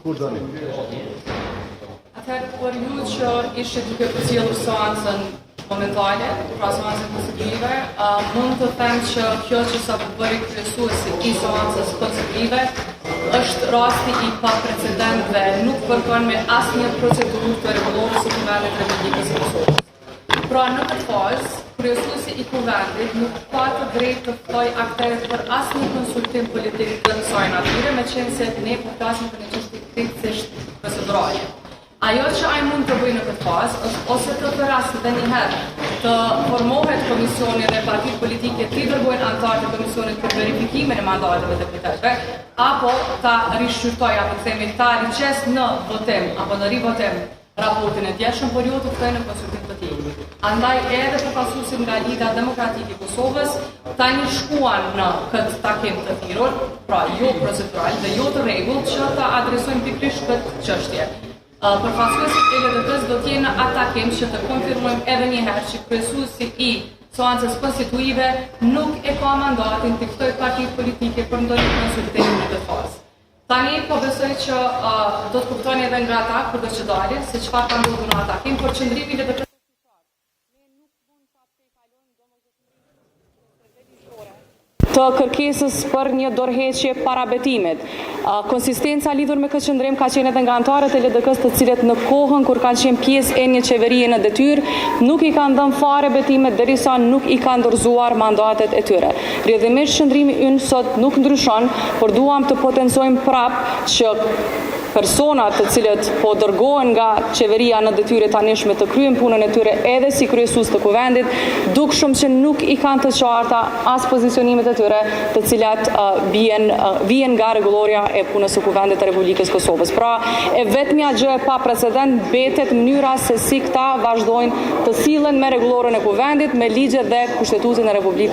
Kur doni? Atëherë, për ju që ishte duke përcjellur seancën momentale, pra seancën konstitutive, mund të them që kjo që sa po bëri kryesuesi i seancës konstitutive është rasti i paprecedent dhe nuk kërkon me asnjë procedurë të rregulluar së Kuvendit të Republikës së Kosovës. Pra në këtë fazë, kryesuesi i Kuvendit nuk ka të drejtë të ftojë aktorët për asnjë konsultim politik të kësaj natyre, meqense se ne po flasim për një çështje kritikisht procedurale. Ajo që ai mund të bëjë në këtë fazë është ose të përrasë dhe njëherë të formohet komisioni dhe partitë politike të dërgojnë anëtarë të komisionit për verifikimin e mandateve të deputetëve, apo ta rishqyrtoj, apo themi ta riqes në votim apo në rivotim raportin e djeshëm, por jo të ftojnë në konsultim të tij. Andaj edhe përfaqësuesit nga Liga Demokratike e Kosovës tani shkuan në këtë takim të thirrur, pra jo procedural dhe jo të rregullt, që ta adresojnë pikërisht këtë çështje. Përfaqësuesit e LDK-s do të jenë në takim që të konfirmojmë edhe një herë që kryesuesi i seancës konstitutive nuk e ka mandatin të ftojë partitë politike për ndonjë konsultim në këtë fazë. Tani po besoj që do të kuptoni edhe nga ata kur do të dalin se çfarë ka ndodhur në takim, por qëndrimi i LDK-s të kërkesës për një dorëheqje para betimit. Konsistenca lidhur me këtë qëndrim ka qenë edhe nga anëtarët e LDK-s, të cilët në kohën kur kanë qenë pjesë e një qeverie në detyrë, nuk i kanë dhënë fare betimet derisa nuk i kanë dorëzuar mandatet e tyre. Rrjedhimisht qëndrimi ynë sot nuk ndryshon, por duam të potencojmë prapë që personat të cilët po dërgohen nga qeveria në detyrë tanishme të kryejnë punën e tyre edhe si kryesues të Kuvendit, dukshëm që nuk i kanë të qarta as pozicionimet e tyre, të cilat vijnë nga rregulloria e punës së Kuvendit të Republikës Kosovës. Pra, e vetmja gjë e pa precedent mbetet mënyra se si këta vazhdojnë të sillen me rregullorën e Kuvendit, me ligjet dhe kushtetutin e Republikës